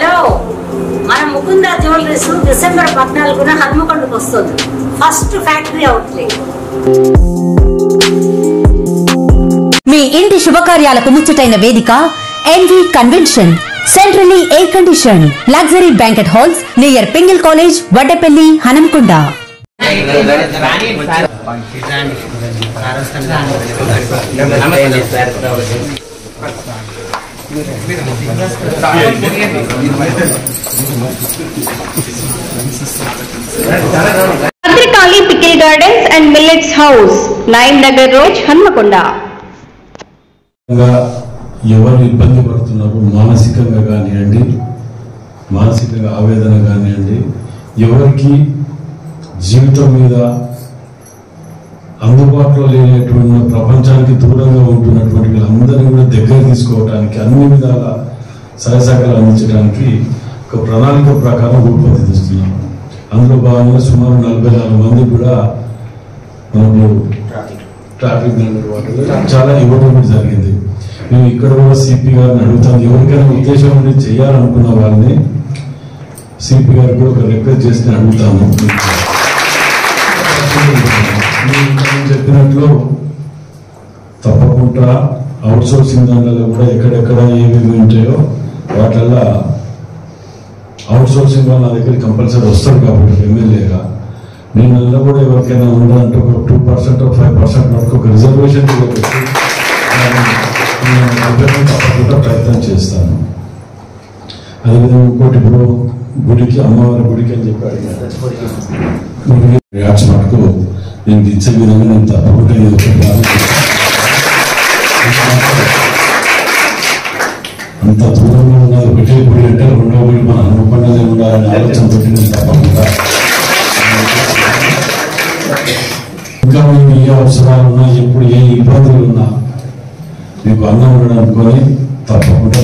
Hello, మన Mukunda jewelleries December 14న హన్మకొండకు వస్తుంది. First factory outlet. మీ ఇంటి శుభకార్యాలకు ముచ్చటైన వేదిక NV convention. Centrally air condition luxury banquet halls near Pingle college, Vaddapalli, Hanamkonda. Adrikali Pickle Gardens and Millets House, Naim Nagar Road, Hanmakonda. ఎవరు ఇబ్బంది పడుతున్నారు, మానసికంగా కానివ్వండి, మానసికంగా ఆవేదన కానివ్వండి, ఎవరికి జీవితం మీద అందుబాటులో లేనటువంటి ప్రపంచానికి దూరంగా ఉంటున్నటువంటి వీళ్ళందరినీ కూడా దగ్గర తీసుకోవడానికి అన్ని విధాల సహాయసహకారాలు అందించడానికి ఒక ప్రణాళిక ప్రకారం రూపొందిస్తున్నాం. అందులో భాగంగా సుమారు 44 మంది కూడా మనకు ట్రాఫిక్ చాలా ఇవ్వడం జరిగింది. మేము ఇక్కడ కూడా సిపి గారిని అడుగుతాం, ఎవరికైనా ఉద్దేశం ఉండి చేయాలనుకున్న వాళ్ళని సిపి గారికి కూడా ఒక రిక్వెస్ట్ చేసి అడుగుతాము. చెప్పినట్లు తప్పకుండా అవుట్ సోర్సింగ్ దాంట్లో కూడా ఎక్కడెక్కడ ఏమేమి ఉంటాయో వాటిల్లో అవుట్ సోర్సింగ్ వాళ్ళు నా దగ్గర కంపల్సరీ వస్తారు. కాబట్టి ఎమ్మెల్యేగా నేను అందులో కూడా ఎవరికైనా ఉండాలంటే ఒక 2% 5% వరకు ఒక రిజర్వేషన్ తప్పకుండా ప్రయత్నం చేస్తాను. అదేవిధంగా ఇంకోటి ఇప్పుడు గుడికి, అమ్మవారి గుడికి అని చెప్పి అడిగారు. మటుకు నేను ఇచ్చే విధంగా నేను తప్పకుండా అంత దూరంలో ఉన్నది ఒకటే గుడి అంటే రెండో గుడి మన హనుమకొండలే ఉండాలనే ఆలోచనతో నేను తప్పకుండా ఇంకా మేము ఏ అవసరాలు ఉన్నా, ఎప్పుడు ఏ ఇబ్బందులు ఉన్నా మీకు అన్నం ఉండడం అనుకొని తప్పకుండా